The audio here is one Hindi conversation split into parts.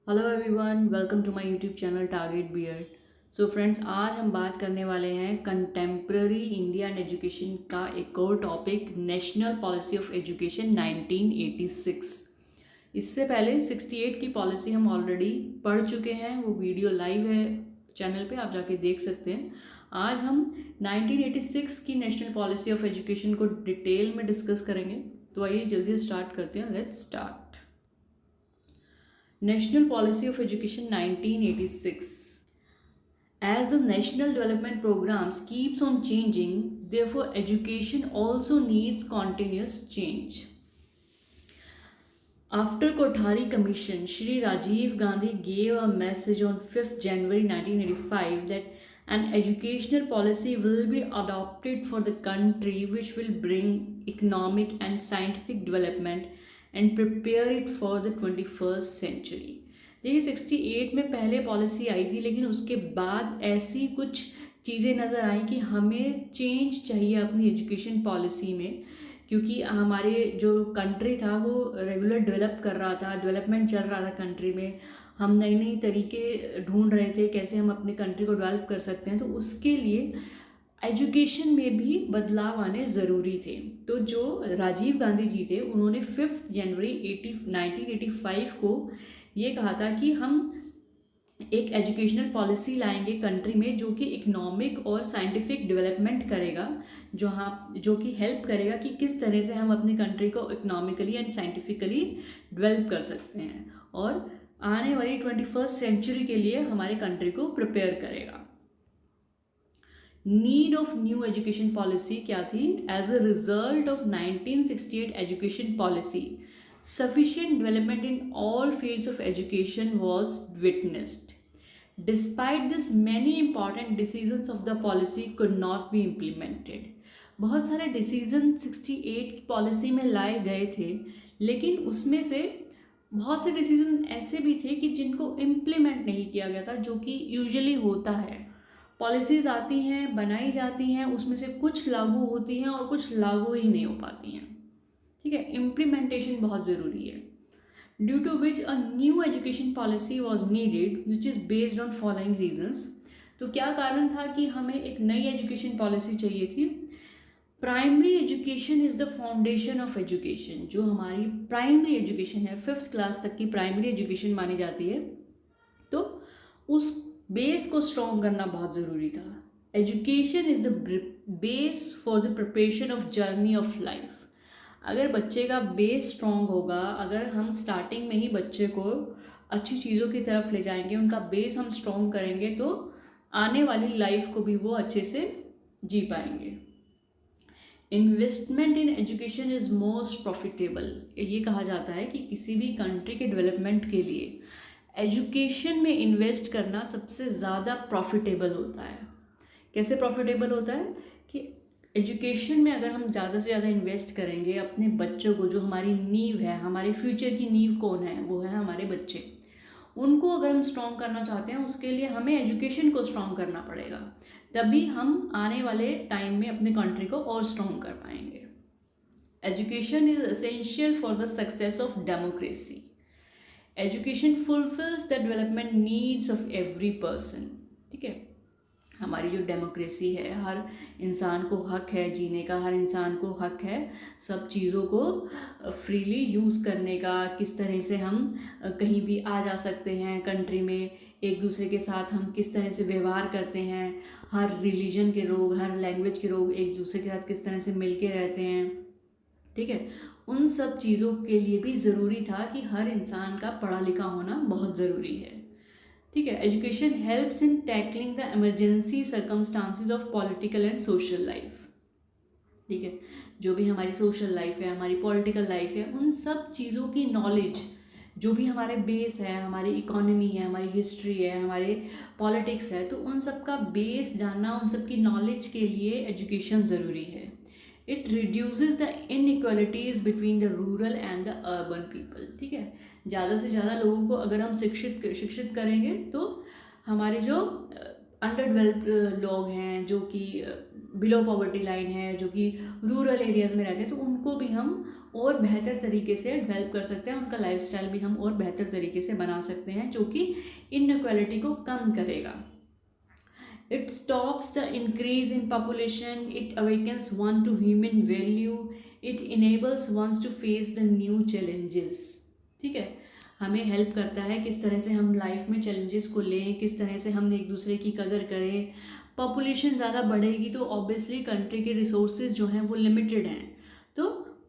Hello everyone, welcome to my YouTube channel target beard. So friends, आज हम बात करने वाले हैं कंटेम्प्ररी इंडिया एंड एजुकेशन का एक और topic, national policy of education 1986। इससे पहले 68 की पॉलिसी हम ऑलरेडी पढ़ चुके हैं, वो वीडियो लाइव है चैनल पे, आप जाके देख सकते हैं। आज हम 1986 की नेशनल पॉलिसी ऑफ एजुकेशन को डिटेल में डिस्कस करेंगे। तो आइए जल्दी से स्टार्ट करते हैं। Let's start. National Policy of Education 1986. As the national development programs keeps on changing, therefore education also needs continuous change. After Kothari Commission, Shri Rajiv Gandhi gave a message on 5th January 1985 that an educational policy will be adopted for the country which will bring economic and scientific development and prepare it for the 21st century. देखिए 68 में पहले पॉलिसी आई थी, लेकिन उसके बाद ऐसी कुछ चीज़ें नज़र आई कि हमें चेंज चाहिए अपनी एजुकेशन पॉलिसी में, क्योंकि हमारे जो कंट्री था वो रेगुलर डेवलप कर रहा था, डेवलपमेंट चल रहा था कंट्री में। हम नई नई तरीके ढूंढ रहे थे कैसे हम अपने कंट्री को डेवलप कर सकते हैं, तो उसके लिए एजुकेशन में भी बदलाव आने ज़रूरी थे। तो जो राजीव गांधी जी थे, उन्होंने 5 जनवरी 1985 को ये कहा था कि हम एक एजुकेशनल पॉलिसी लाएंगे कंट्री में जो कि इकोनॉमिक और साइंटिफिक डेवलपमेंट करेगा, जो कि हेल्प करेगा कि किस तरह से हम अपनी कंट्री को इकोनॉमिकली एंड साइंटिफिकली डेवलप कर सकते हैं, और आने वाली 21st सेंचुरी के लिए हमारे कंट्री को प्रिपेयर करेगा। Need of new education policy क्या थी? As a result of 1968 education policy, sufficient development in all fields of education was witnessed. Despite this, many important decisions of the policy could not be implemented. बहुत सारे डिसीजन 68 की पॉलिसी में लाए गए थे, लेकिन उसमें से बहुत से डिसीजन ऐसे भी थे कि जिनको इम्प्लीमेंट नहीं किया गया था, जो कि यूजुअली होता है। पॉलिसीज़ आती हैं, बनाई जाती हैं, उसमें से कुछ लागू होती हैं और कुछ लागू ही नहीं हो पाती हैं। ठीक है, इम्प्लीमेंटेशन बहुत ज़रूरी है। Due to which a new education policy was needed which is based on following reasons. तो क्या कारण था कि हमें एक नई एजुकेशन पॉलिसी चाहिए थी? Primary education is the foundation of education. जो हमारी प्राइमरी एजुकेशन है, 5th क्लास तक की प्राइमरी एजुकेशन मानी जाती है, तो उस बेस को स्ट्रॉन्ग करना बहुत ज़रूरी था। Education is the base for the preparation of journey of life. अगर बच्चे का बेस स्ट्रॉन्ग होगा, अगर हम स्टार्टिंग में ही बच्चे को अच्छी चीज़ों की तरफ ले जाएंगे, उनका बेस हम स्ट्रॉन्ग करेंगे, तो आने वाली लाइफ को भी वो अच्छे से जी पाएंगे। Investment in education is most profitable. ये कहा जाता है कि किसी भी कंट्री के डेवलपमेंट के लिए एजुकेशन में इन्वेस्ट करना सबसे ज़्यादा प्रॉफिटेबल होता है। कैसे प्रॉफिटेबल होता है? कि एजुकेशन में अगर हम ज़्यादा से ज़्यादा इन्वेस्ट करेंगे अपने बच्चों को, जो हमारी नींव है, हमारे फ्यूचर की नींव कौन है? वो है हमारे बच्चे। उनको अगर हम स्ट्रॉन्ग करना चाहते हैं, उसके लिए हमें एजुकेशन को स्ट्रॉन्ग करना पड़ेगा, तभी हम आने वाले टाइम में अपने कंट्री को और स्ट्रॉन्ग कर पाएंगे। Education is essential for the success of democracy. Education fulfils the development needs of every person. ठीक है, हमारी जो डेमोक्रेसी है, हर इंसान को हक है जीने का, हर इंसान को हक है सब चीज़ों को फ्रीली यूज़ करने का, किस तरह से हम कहीं भी आ जा सकते हैं कंट्री में, एक दूसरे के साथ हम किस तरह से व्यवहार करते हैं, हर रिलीजन के लोग, हर लैंग्वेज के लोग एक दूसरे के साथ किस तरह से मिल के रहते हैं। ठीक है, उन सब चीज़ों के लिए भी ज़रूरी था कि हर इंसान का पढ़ा लिखा होना बहुत ज़रूरी है। ठीक है, education helps in tackling the emergency circumstances of political and social life. ठीक है, जो भी हमारी सोशल लाइफ है, हमारी पॉलिटिकल लाइफ है, उन सब चीज़ों की नॉलेज, जो भी हमारे बेस है, हमारी इकोनॉमी है, हमारी हिस्ट्री है, हमारे पॉलिटिक्स है, तो उन सब का बेस जानना, उन सब की नॉलेज के लिए एजुकेशन ज़रूरी है। It reduces the inequalities between the rural and the urban people. ठीक है, ज़्यादा से ज़्यादा लोगों को अगर हम शिक्षित करेंगे, तो हमारे जो अंडर डेवलप्ड लोग हैं, जो कि बिलो पॉवर्टी लाइन है, जो कि रूरल एरियाज़ में रहते हैं, तो उनको भी हम और बेहतर तरीके से डेवलप कर सकते हैं, उनका लाइफस्टाइल भी हम और बेहतर तरीके से बना सकते हैं, जो कि इनइक्वालिटी को कम करेगा। It stops the increase in population, it awakens one to human value, it enables ones to face the new challenges। ठीक है, हमें हेल्प करता है किस तरह से हम लाइफ में चैलेंजेस को लें, किस तरह से हम एक दूसरे की कदर करें। पॉपुलेशन ज़्यादा बढ़ेगी तो ऑब्वियसली कंट्री के रिसोर्सेज जो हैं वो लिमिटेड हैं, तो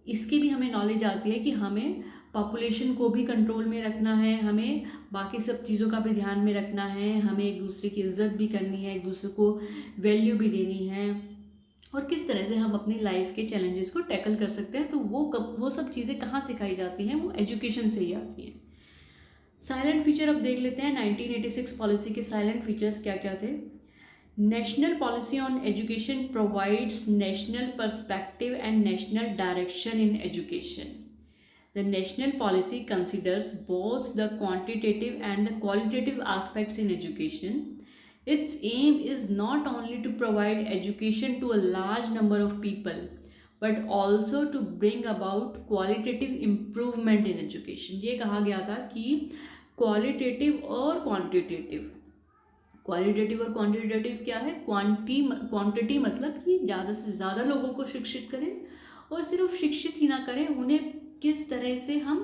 इसकी भी हमें नॉलेज आती है कि हमें पॉपुलेशन को भी कंट्रोल में रखना है, हमें बाकी सब चीज़ों का भी ध्यान में रखना है, हमें एक दूसरे की इज्जत भी करनी है, एक दूसरे को वैल्यू भी देनी है, और किस तरह से हम अपनी लाइफ के चैलेंजेस को टैकल कर सकते हैं। तो वो सब चीज़ें कहाँ सिखाई जाती हैं, वो एजुकेशन से ही आती हैं। साइलेंट फीचर अब देख लेते हैं। 1986 पॉलिसी के साइलेंट फीचर्स क्या क्या थे। National policy on education provides national perspective and national direction in education. The national policy considers both the quantitative and the qualitative aspects in education. Its aim is not only to provide education to a large number of people, but also to bring about qualitative improvement in education। ये कहा गया था कि qualitative और quantitative, क्वालिटेटिव और क्वांटिटेटिव क्या है, क्वांटिटी मतलब कि ज़्यादा से ज़्यादा लोगों को शिक्षित करें, और सिर्फ शिक्षित ही ना करें, उन्हें किस तरह से हम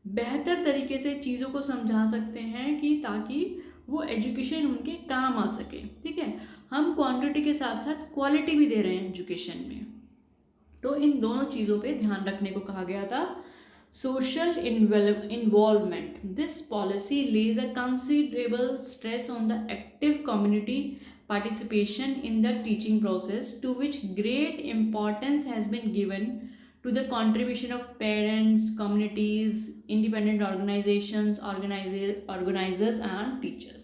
बेहतर तरीके से चीज़ों को समझा सकते हैं कि ताकि वो एजुकेशन उनके काम आ सके। ठीक है, हम क्वांटिटी के साथ साथ क्वालिटी भी दे रहे हैं एजुकेशन में, तो इन दोनों चीज़ों पे ध्यान रखने को कहा गया था। Social involvement, this policy lays a considerable stress on the active community participation in the teaching process, to which great importance has been given to the contribution of parents, communities, independent organizations, organizers and teachers।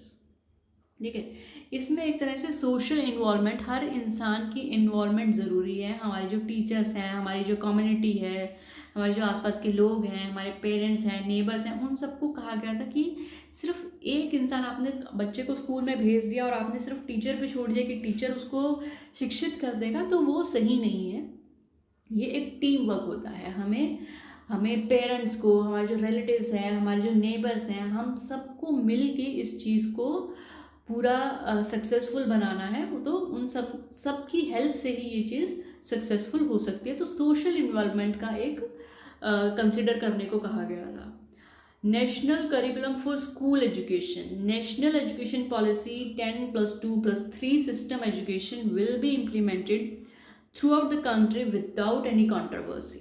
ठीक है, इसमें एक तरह से सोशल इन्वॉल्वमेंट, हर इंसान की इन्वॉल्वमेंट ज़रूरी है। हमारे जो टीचर्स हैं, हमारी जो कम्युनिटी है, हमारे जो आसपास के लोग हैं, हमारे पेरेंट्स हैं, नेबर्स हैं, उन सबको कहा गया था कि सिर्फ एक इंसान, आपने बच्चे को स्कूल में भेज दिया और आपने सिर्फ टीचर पे छोड़ दिया कि टीचर उसको शिक्षित कर देगा, तो वो सही नहीं है। ये एक टीम वर्क होता है। हमें पेरेंट्स को, हमारे जो रिलेटिव्स हैं, हमारे जो नेबर्स हैं, हम सबको मिल के इस चीज़ को पूरा सक्सेसफुल बनाना है, तो उन सब की हेल्प से ही ये चीज़ सक्सेसफुल हो सकती है। तो सोशल इन्वॉल्वमेंट का एक कंसिडर करने को कहा गया था। National curriculum for school education, national education policy 10+2+3 system education will be implemented throughout the country without any controversy.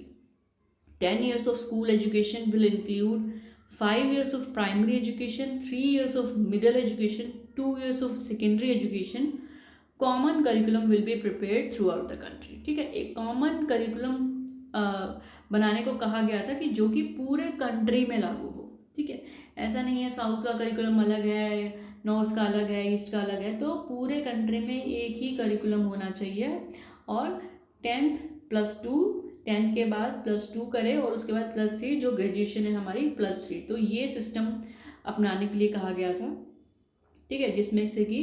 10 years of school education will include 5 years of primary education, 3 years of middle education, 2 years of secondary education. Common curriculum will be prepared throughout the country। ठीक है, एक कॉमन करिकुलम बनाने को कहा गया था कि जो कि पूरे कंट्री में लागू हो। ठीक है, ऐसा नहीं है साउथ का करिकुलम अलग है, नॉर्थ का अलग है, ईस्ट का अलग है, तो पूरे कंट्री में एक ही करिकुलम होना चाहिए। और 10th+2, 10th के बाद +2 करें और उसके बाद +3, जो ग्रेजुएशन है हमारी +3, तो ये सिस्टम अपनाने के लिए कहा गया था। ठीक है, जिसमें से कि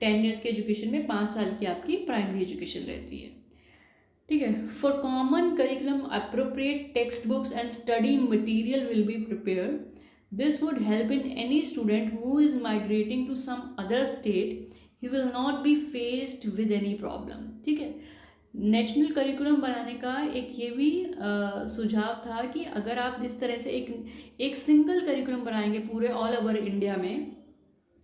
10 ईयर्स के एजुकेशन में 5 साल की आपकी प्राइमरी एजुकेशन रहती है। ठीक है, for common curriculum appropriate text books and study material will be prepared. This would help in any student who is migrating to some other state, he will not be faced with any problem. ठीक है, नेशनल करिकुलम बनाने का एक ये भी सुझाव था कि अगर आप इस तरह से एक सिंगल करिकुलम बनाएंगे पूरे ऑल ओवर इंडिया में,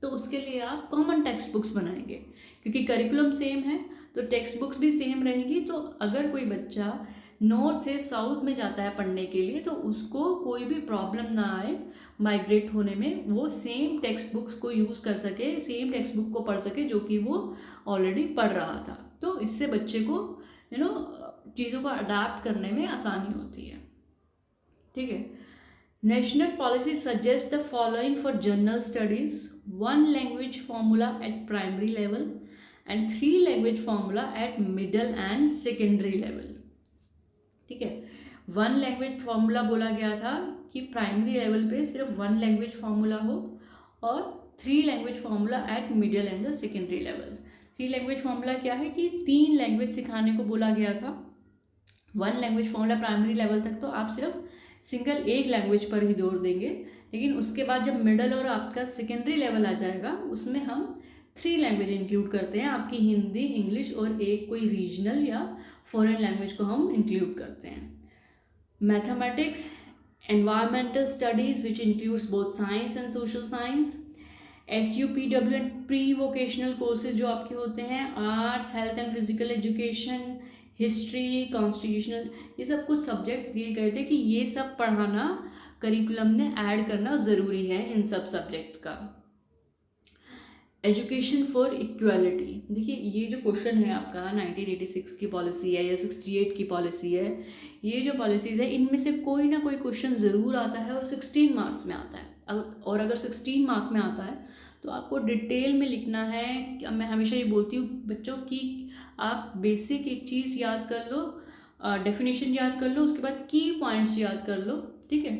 तो उसके लिए आप कॉमन टेक्स्ट बुक्स बनाएंगे, क्योंकि करिकुलम सेम है तो टेक्स्ट बुक्स भी सेम रहेंगी। तो अगर कोई बच्चा नॉर्थ से साउथ में जाता है पढ़ने के लिए, तो उसको कोई भी प्रॉब्लम ना आए माइग्रेट होने में, वो सेम टेक्स्ट बुक्स को यूज़ कर सके, सेम टेक्स्ट बुक को पढ़ सके जो कि वो ऑलरेडी पढ़ रहा था। तो इससे बच्चे को चीज़ों को अडाप्ट करने में आसानी होती है। ठीक है, national policy suggest the following for general studies: 1 language formula eight primary level and 3 language formula eight middle and secondary level. ठीक है, 1 लैंग्वेज फॉर्मूला बोला गया था कि प्राइमरी लेवल पे सिर्फ 1 लैंग्वेज फॉर्मूला हो, और 3 language formula eight middle and the secondary level. 3 language formula क्या है कि 3 लैंग्वेज सिखाने को बोला गया था, one language formula primary level तक तो आप सिर्फ सिंगल एक लैंग्वेज पर ही जोर देंगे, लेकिन उसके बाद जब मिडल और आपका सेकेंडरी लेवल आ जाएगा उसमें हम 3 लैंग्वेज इंक्लूड करते हैं, आपकी हिंदी, इंग्लिश और एक कोई रीजनल या फॉरेन लैंग्वेज को हम इंक्लूड करते हैं। Mathematics, environmental studies which includes both science and social science, SUPW and pre vocational courses जो आपके होते हैं, arts, health and physical education, history, constitutional, ये सब कुछ सब्जेक्ट दिए गए थे कि ये सब पढ़ाना करिकुलम में ऐड करना ज़रूरी है इन सब सब्जेक्ट्स का। एजुकेशन फॉर इक्वालिटी, देखिए ये जो क्वेश्चन है आपका 1986 की पॉलिसी है या 68 की पॉलिसी है, ये जो पॉलिसीज़ है इनमें से कोई ना कोई क्वेश्चन ज़रूर आता है और 16 मार्क्स में आता है। और अगर 16 मार्क में आता है तो आपको डिटेल में लिखना है। मैं हमेशा ये बोलती हूँ बच्चों की आप बेसिक एक चीज़ याद कर लो, डेफिनेशन याद कर लो, उसके बाद की पॉइंट्स याद कर लो, ठीक है।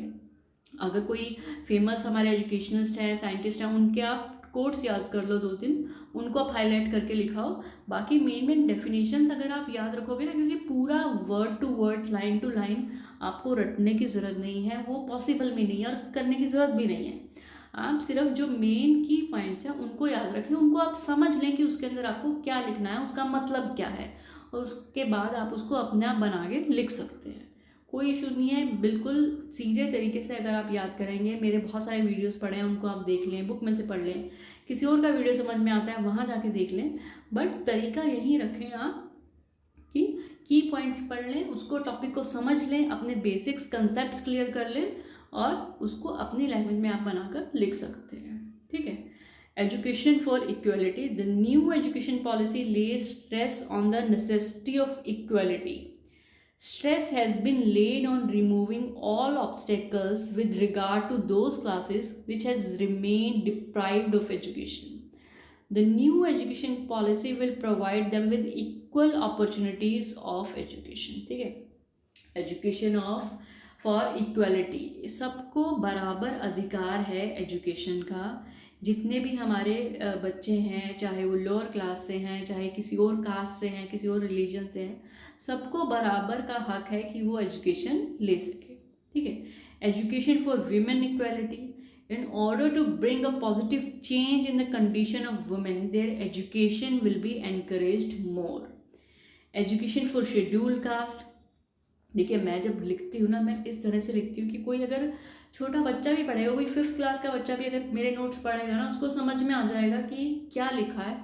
अगर कोई फेमस हमारे एजुकेशनिस्ट हैं, साइंटिस्ट हैं, उनके आप कोट्स याद कर लो 2-3, उनको आप हाईलाइट करके लिखाओ। बाकी मेन डेफिनेशंस अगर आप याद रखोगे ना, क्योंकि पूरा word to word, line to line आपको रटने की ज़रूरत नहीं है, वो पॉसिबल भी नहीं है और करने की ज़रूरत भी नहीं है। आप सिर्फ जो मेन की पॉइंट्स हैं उनको याद रखें, उनको आप समझ लें कि उसके अंदर आपको क्या लिखना है, उसका मतलब क्या है, और उसके बाद आप उसको अपने आप बना के लिख सकते हैं। कोई इशू नहीं है, बिल्कुल सीधे तरीके से अगर आप याद करेंगे। मेरे बहुत सारे वीडियोस पढ़े हैं, उनको आप देख लें, बुक में से पढ़ लें, किसी और का वीडियो समझ में आता है वहाँ जाके देख लें, बट तरीका यही रखें आप कि की पॉइंट्स पढ़ लें, उसको टॉपिक को समझ लें, अपने बेसिक्स कंसेप्ट क्लियर कर लें और उसको अपनी लैंग्वेज में आप बनाकर लिख सकते हैं, ठीक है। Education for equality, the new education policy lays stress on the necessity of equality. Stress has been laid on removing all obstacles with regard to those classes which has remained deprived of education. The new education policy will provide them with equal opportunities of education. ठीक है, एजुकेशन फॉर इक्वालिटी, सबको बराबर अधिकार है एजुकेशन का। जितने भी हमारे बच्चे हैं, चाहे वो लोअर क्लास से हैं, चाहे किसी और कास्ट से हैं, किसी और रिलीजन से हैं, सबको बराबर का हक है कि वो एजुकेशन ले सके, ठीक है। Education for women equality, in order to bring a positive change in the condition of women, their education will be encouraged more. Education for scheduled caste, देखिए मैं जब लिखती हूँ ना, मैं इस तरह से लिखती हूँ कि कोई अगर छोटा बच्चा भी पढ़ेगा, कोई 5th क्लास का बच्चा भी अगर मेरे नोट्स पढ़ेगा ना, उसको समझ में आ जाएगा कि क्या लिखा है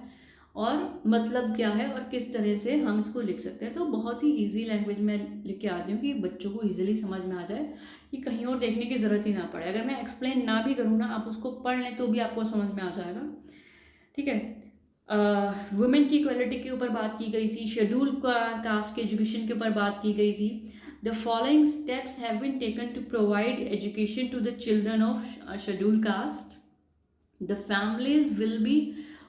और मतलब क्या है और किस तरह से हम इसको लिख सकते हैं। तो बहुत ही इजी लैंग्वेज में लिख के आती हूँ कि बच्चों को इजीली समझ में आ जाए, कि कहीं और देखने की ज़रूरत ही ना पड़े। अगर मैं एक्सप्लेन ना भी करूँ ना, आप उसको पढ़ लें तो भी आपको समझ में आ जाएगा, ठीक है। वुमेन की इक्वालिटी के ऊपर बात की गई थी, शेड्यूल कास्ट के एजुकेशन के ऊपर बात की गई थी। The following steps have been taken to provide education to the children of scheduled caste. The families will be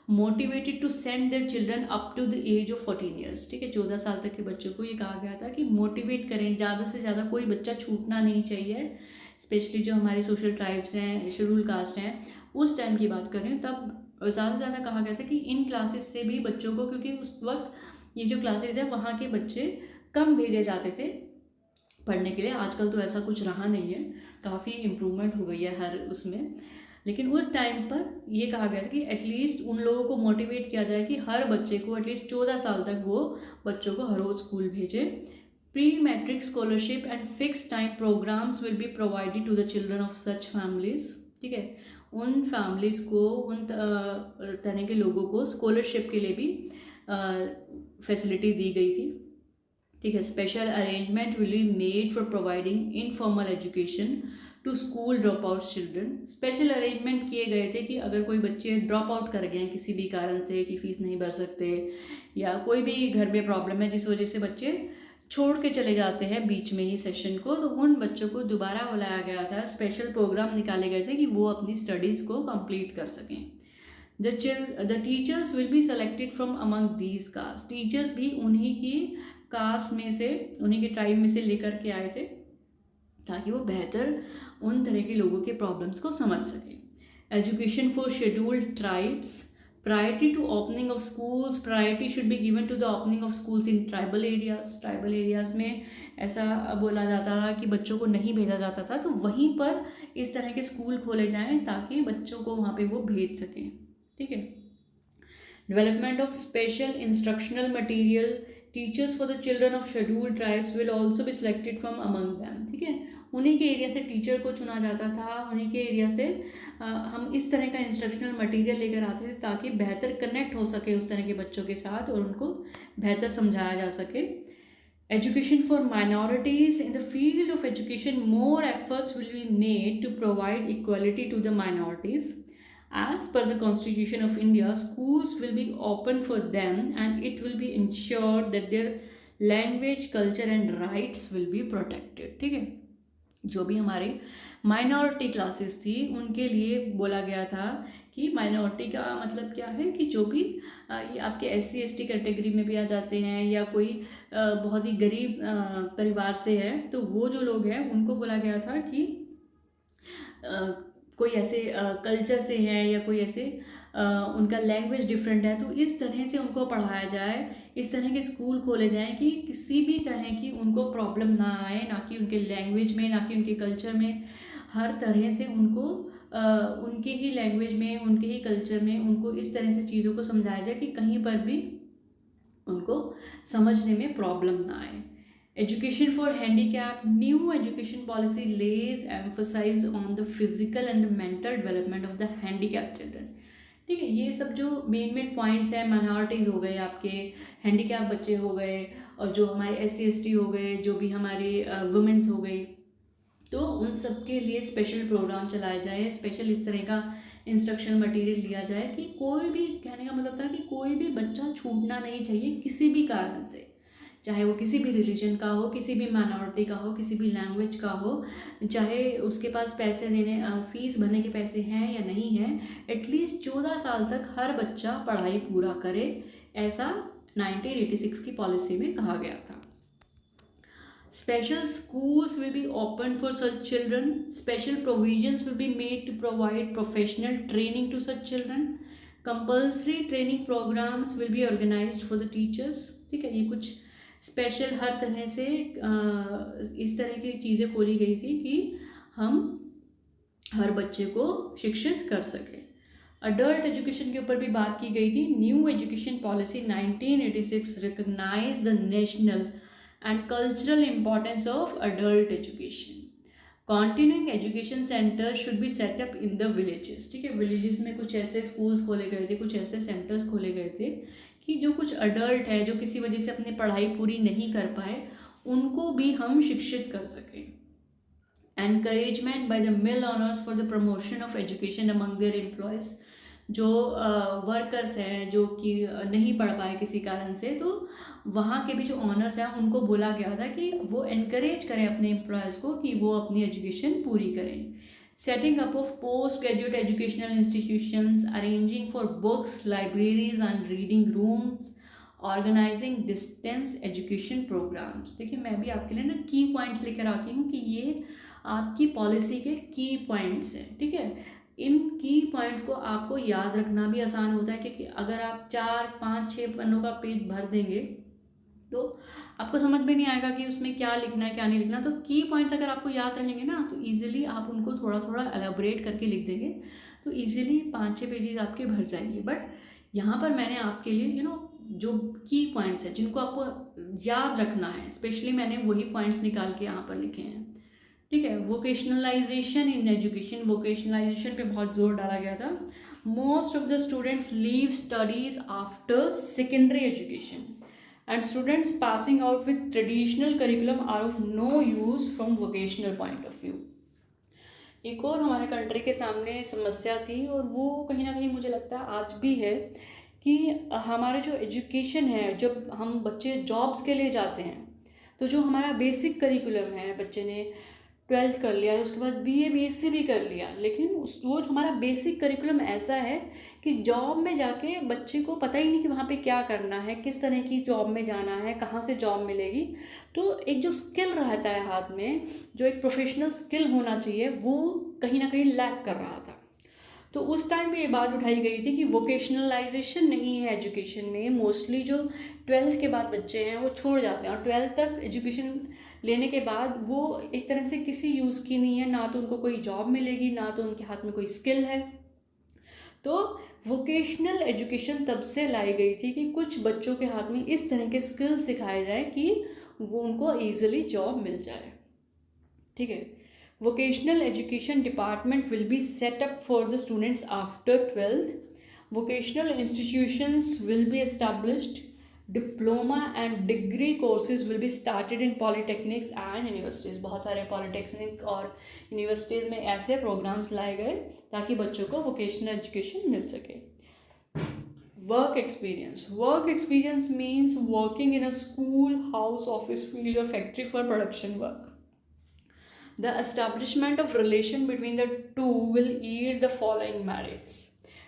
motivated to send their children up to the age of 14 years. ठीक है, 14 साल तक के बच्चों को ये कहा गया था कि मोटिवेट करें, ज़्यादा से ज़्यादा कोई बच्चा छूटना नहीं चाहिए। स्पेशली जो हमारे सोशल ट्राइब्स हैं, शेड्यूल कास्ट हैं, उस टाइम की बात करें तब ज़्यादा से ज़्यादा कहा गया था कि इन क्लासेस से भी बच्चों को, क्योंकि उस वक्त ये जो क्लासेस हैं वहाँ के बच्चे कम भेजे जाते थे पढ़ने के लिए। आजकल तो ऐसा कुछ रहा नहीं है, काफ़ी इम्प्रूवमेंट हो गई है हर उसमें, लेकिन उस टाइम पर ये कहा गया था कि एटलीस्ट उन लोगों को मोटिवेट किया जाए कि हर बच्चे को एटलीस्ट 14 साल तक वो बच्चों को हर रोज़ स्कूल भेजे। Pre matric scholarship and fix time programs will be provided to the children of such families, ठीक है। उन फैमिलीज़ को, उन तरह के लोगों को स्कॉलरशिप के लिए भी फैसिलिटी दी गई थी, ठीक है। Special arrangement will be made for providing informal education to school drop out children. Special arrangement किए गए थे कि अगर कोई बच्चे ड्रॉप आउट कर गए हैं किसी भी कारण से, कि फ़ीस नहीं भर सकते या कोई भी घर में प्रॉब्लम है जिस वजह से बच्चे छोड़ के चले जाते हैं बीच में ही सेशन को, तो उन बच्चों को दोबारा बुलाया गया था। स्पेशल प्रोग्राम निकाले गए थे कि वो अपनी स्टडीज़ को कंप्लीट कर सकें। The teachers will be selected from among these caste. Teachers भी उन्हीं की कास्ट में से, उन्हीं के ट्राइब में से लेकर के आए थे ताकि वो बेहतर उन तरह के लोगों के प्रॉब्लम्स को समझ सकें। Education for scheduled tribes, Priority to opening of schools, priority should be given to the opening of schools in tribal areas. Tribal areas में ऐसा बोला जाता था कि बच्चों को नहीं भेजा जाता था, तो वहीं पर इस तरह के स्कूल खोले जाएं ताकि बच्चों को वहाँ पे वो भेज सकें, ठीक है। Development of special instructional material, teachers for the children of scheduled tribes will also be selected from among them, ठीक है। उन्हीं के एरिया से टीचर को चुना जाता था, उन्हीं के एरिया से हम इस तरह का इंस्ट्रक्शनल मटेरियल लेकर आते थे ताकि बेहतर कनेक्ट हो सके उस तरह के बच्चों के साथ और उनको बेहतर समझाया जा सके। Education for minorities, in the field of education more efforts will be made to provide equality to the minorities. As per the Constitution of India, schools will be open for them and it will be ensured that their language, culture and rights will be protected, ठीक है। जो भी हमारे माइनॉरिटी क्लासेस थी उनके लिए बोला गया था कि माइनॉरिटी का मतलब क्या है कि जो भी ये आपके SC ST कैटेगरी में भी आ जाते हैं या कोई बहुत ही गरीब परिवार से है, तो वो जो लोग हैं उनको बोला गया था कि कोई ऐसे कल्चर से है या कोई ऐसे उनका लैंग्वेज डिफरेंट है, तो इस तरह से उनको पढ़ाया जाए, इस तरह के स्कूल खोले जाएं कि किसी भी तरह की उनको प्रॉब्लम ना आए, ना कि उनके लैंग्वेज में, ना कि उनके कल्चर में। हर तरह से उनको उनके ही लैंग्वेज में, उनके ही कल्चर में उनको इस तरह से चीज़ों को समझाया जाए कि कहीं पर भी उनको समझने में प्रॉब्लम ना आए। Education for handicapped, new education policy lays emphasis on the physical and mental development of the handicapped children, ठीक है। ये सब जो मेन पॉइंट्स हैं, माइनॉरिटीज़ हो गए, आपके हैंडीकैप बच्चे हो गए, और जो हमारे SC ST हो गए, जो भी हमारे वुमेंस हो गई, तो उन सब के लिए स्पेशल प्रोग्राम चलाए जाए, स्पेशल इस तरह का इंस्ट्रक्शन मटेरियल लिया जाए कि कोई भी, कहने का मतलब था कि कोई भी बच्चा छूटना नहीं चाहिए किसी भी कारण से, चाहे वो किसी भी रिलीजन का हो, किसी भी माइनॉरिटी का हो, किसी भी लैंग्वेज का हो, चाहे उसके पास पैसे देने, फीस भरने के पैसे हैं या नहीं हैं, एटलीस्ट 14 साल तक हर बच्चा पढ़ाई पूरा करे, ऐसा 1986 की पॉलिसी में कहा गया था। Special schools will be opened for such children. Special provisions will be made to provide professional training to such children. Compulsory training programs will be organized for the teachers, ठीक है। ये कुछ स्पेशल हर तरह से इस तरह की चीज़ें खोली गई थी कि हम हर बच्चे को शिक्षित कर सकें। अडल्ट एजुकेशन के ऊपर भी बात की गई थी। New education policy 1986 recognise the national and cultural importance of adult education. Continuing education centre should be set up in the villages, ठीक है। विलेजेस में कुछ ऐसे स्कूल्स खोले गए थे, कुछ ऐसे सेंटर्स खोले गए थे कि जो कुछ अडल्ट है, जो किसी वजह से अपनी पढ़ाई पूरी नहीं कर पाए, उनको भी हम शिक्षित कर सकें। Encouragement by the mill honours for the promotion of education among there employees, जो वर्कर्स हैं जो कि नहीं पढ़ पाए किसी कारण से, तो वहाँ के भी जो ऑनर्स हैं उनको बोला गया था कि वो एनकरेज करें अपने एम्प्लॉयज़ को कि वो अपनी एजुकेशन पूरी करें। Setting up of post-graduate educational institutions, arranging for books, libraries and reading rooms, organizing distance education programs। देखिए, मैं भी आपके लिए ना की पॉइंट्स लेकर आती हूँ कि ये आपकी पॉलिसी के की पॉइंट्स हैं, ठीक है। इन की पॉइंट्स को आपको याद रखना भी आसान होता है, क्योंकि अगर आप 4, 5, 6 पन्नों का पेज भर देंगे तो आपको समझ में नहीं आएगा कि उसमें क्या लिखना है क्या नहीं लिखना। तो की पॉइंट्स अगर आपको याद रहेंगे ना, तो ईजिली आप उनको थोड़ा थोड़ा एलेबोरेट करके लिख देंगे, तो ईजिली 5-6 पेजेस आपके भर जाएंगे। बट यहाँ पर मैंने आपके लिए जो की पॉइंट्स हैं जिनको आपको याद रखना है, स्पेशली मैंने वही पॉइंट्स निकाल के यहाँ पर लिखे हैं, ठीक है। वोकेशनलाइजेशन इन एजुकेशन, वोकेशनलाइजेशन पे बहुत जोर डाला गया था। Most of the students leave studies after secondary education and students passing out with traditional curriculum are of no use from vocational point of view। एक और हमारे कंट्री के सामने समस्या थी, और वो कहीं ना कहीं मुझे लगता है आज भी है, कि हमारे जो एजुकेशन है, जब हम बच्चे जॉब्स के लिए जाते हैं, तो जो हमारा बेसिक करिकुलम है, बच्चे ने 12th कर लिया, उसके बाद BA BSc भी कर लिया, लेकिन वो हमारा बेसिक करिकुलम ऐसा है कि जॉब में जाके बच्चे को पता ही नहीं कि वहाँ पे क्या करना है, किस तरह की जॉब में जाना है, कहाँ से जॉब मिलेगी। तो एक जो स्किल रहता है हाथ में, जो एक प्रोफेशनल स्किल होना चाहिए, वो कहीं ना कहीं लैक कर रहा था। तो उस टाइम पे ये बात उठाई गई थी कि वोकेशनलाइजेशन नहीं है एजुकेशन में। मोस्टली जो 12th के बाद बच्चे हैं वो छोड़ जाते हैं, और 12th तक एजुकेशन लेने के बाद वो एक तरह से किसी यूज़ की नहीं है, ना तो उनको कोई जॉब मिलेगी, ना तो उनके हाथ में कोई स्किल है। तो वोकेशनल एजुकेशन तब से लाई गई थी कि कुछ बच्चों के हाथ में इस तरह के स्किल्स सिखाए जाएं कि वो उनको ईजिली जॉब मिल जाए। ठीक है, vocational education department will be set up for the students after 12th. Vocational institutions will be established. Diploma and degree courses will be started in polytechnics and universities. बहुत सारे polytechnic और universities में ऐसे programs लाए गए ताकि बच्चों को vocational education मिल सके। Work experience. Work experience means working in a school, house, office, field or factory for production work. The establishment of relation between the two will yield the following merits.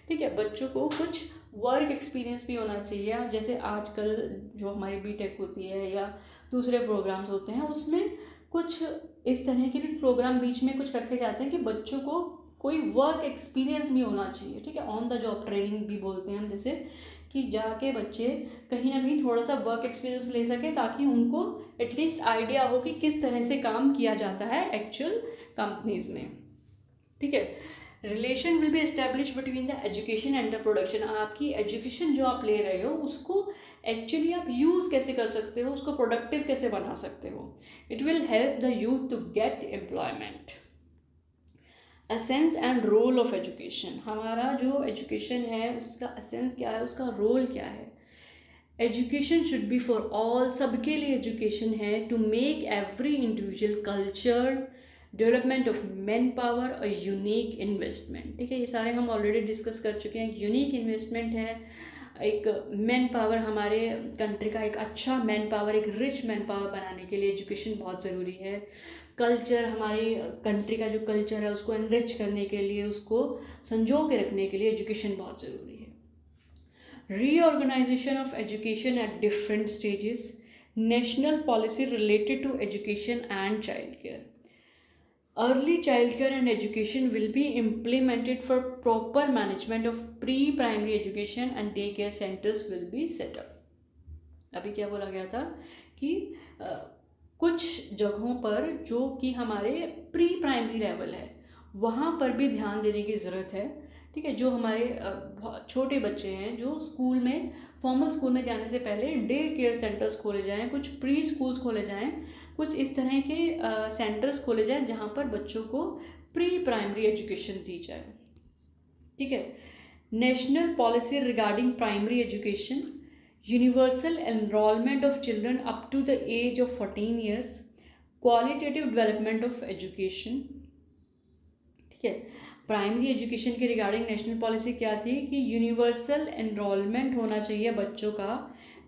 ठीक है, बच्चों को कुछ वर्क एक्सपीरियंस भी होना चाहिए। जैसे आजकल जो हमारी बीटेक होती है या दूसरे प्रोग्राम्स होते हैं, उसमें कुछ इस तरह के भी प्रोग्राम बीच में कुछ रखे जाते हैं कि बच्चों को कोई वर्क एक्सपीरियंस भी होना चाहिए। ठीक है, ऑन द जॉब ट्रेनिंग भी बोलते हैं हम, जैसे कि जाके बच्चे कहीं ना कहीं थोड़ा सा वर्क एक्सपीरियंस ले सके ताकि उनको एटलीस्ट आइडिया हो कि किस तरह से काम किया जाता है एक्चुअल कंपनीज में। ठीक है, relation will be establish between the education and the production. आपकी एजुकेशन जो आप ले रहे हो उसको एक्चुअली आप यूज़ कैसे कर सकते हो, उसको प्रोडक्टिव कैसे बना सकते हो। It will help the youth to get employment. Essence and role of education. हमारा जो एजुकेशन है उसका एसेंस क्या है, उसका रोल क्या है। Education should be for all, सबके लिए एजुकेशन है। To make every individual culture, development of man power, a unique investment. ठीक है, ये सारे हम ऑलरेडी डिस्कस कर चुके हैं। एक यूनिक इन्वेस्टमेंट है, एक मैन पावर, हमारे कंट्री का एक अच्छा मैन पावर, एक रिच मैन पावर बनाने के लिए एजुकेशन बहुत ज़रूरी है। कल्चर, हमारी कंट्री का जो कल्चर है उसको एनरिच करने के लिए, उसको संजो के रखने के लिए एजुकेशन बहुत ज़रूरी है। Reorganisation of education at different stages, national policy related to education and child care. Early child care and education will be implemented for proper management of pre primary education and day care centres will be set up. अभी क्या बोला गया था कि कुछ जगहों पर जो कि हमारे प्री प्राइमरी लेवल है वहाँ पर भी ध्यान देने की ज़रूरत है। ठीक है, जो हमारे छोटे बच्चे हैं जो स्कूल में, फॉर्मल स्कूल में जाने से पहले डे केयर सेंटर्स खोले जाएं, कुछ प्री स्कूल्स खोले जाएं, कुछ इस तरह के सेंटर्स खोले जाएं जहाँ पर बच्चों को प्री प्राइमरी एजुकेशन दी जाए। ठीक है, national policy regarding primary education, universal enrollment of children up to the age of 14 years, qualitative development of education। ठीक है, प्राइमरी एजुकेशन के रिगार्डिंग नेशनल पॉलिसी क्या थी कि यूनिवर्सल एनरोलमेंट होना चाहिए बच्चों का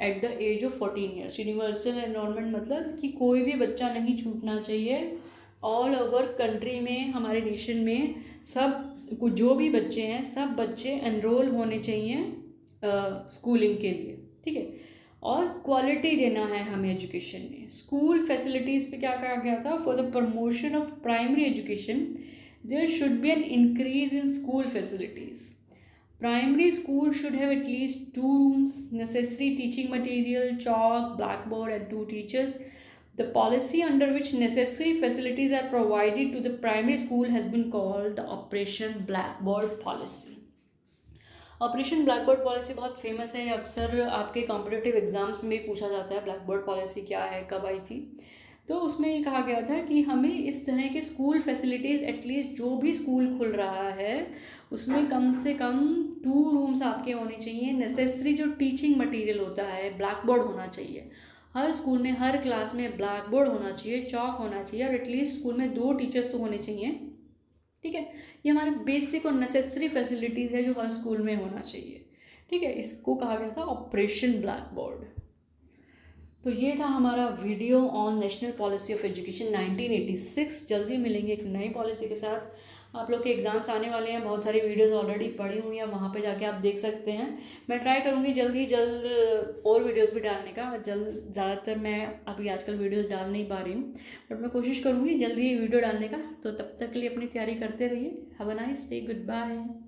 at the age of 14 years. Universal enrolment मतलब कि कोई भी बच्चा नहीं छूटना चाहिए। ऑल ओवर कंट्री में, हमारे नेशन में सब जो भी बच्चे हैं सब बच्चे एनरोल होने चाहिए स्कूलिंग के लिए। ठीक है, और क्वालिटी देना है हमें एजुकेशन में। स्कूल फैसिलिटीज़ पे क्या कहा गया था, for the promotion of primary education there should be an increase in school facilities. Primary school should have at least 2 rooms, necessary teaching material, chalk, blackboard and 2 teachers. The policy under which necessary facilities are provided to the primary school has been called the Operation Blackboard Policy. Operation blackboard policy बहुत फेमस है, अक्सर आपके कॉम्पिटिटिव एग्जाम्स में भी पूछा जाता है ब्लैकबोर्ड पॉलिसी क्या है, कब आई थी। तो उसमें ये कहा गया था कि हमें इस तरह के स्कूल फैसिलिटीज़, एटलीस्ट जो भी स्कूल खुल रहा है उसमें कम से कम 2 rooms आपके होने चाहिए। नेसेसरी जो टीचिंग मटेरियल होता है, ब्लैक बोर्ड होना चाहिए हर स्कूल में, हर क्लास में ब्लैक बोर्ड होना चाहिए, चॉक होना चाहिए, और एटलीस्ट स्कूल में 2 टीचर्स तो होने चाहिए। ठीक है, ये हमारे बेसिक और नेसेसरी फैसिलिटीज़ है जो हर स्कूल में होना चाहिए। ठीक है, इसको कहा गया था ऑपरेशन ब्लैक बोर्ड। तो ये था हमारा video on national policy of education 1986। जल्दी मिलेंगे एक नई पॉलिसी के साथ। आप लोग के एग्ज़ाम्स आने वाले हैं, बहुत सारी वीडियोस ऑलरेडी पड़ी हुई हैं, वहाँ पे जाके आप देख सकते हैं। मैं ट्राई करूँगी जल्द और वीडियोस भी डालने का। ज़्यादातर मैं अभी आजकल वीडियोस डाल नहीं पा रही हूँ, बट मैं कोशिश करूँगी जल्दी वीडियो डालने का। तो तब तक के लिए अपनी तैयारी करते रहिए। Have a nice day, good bye.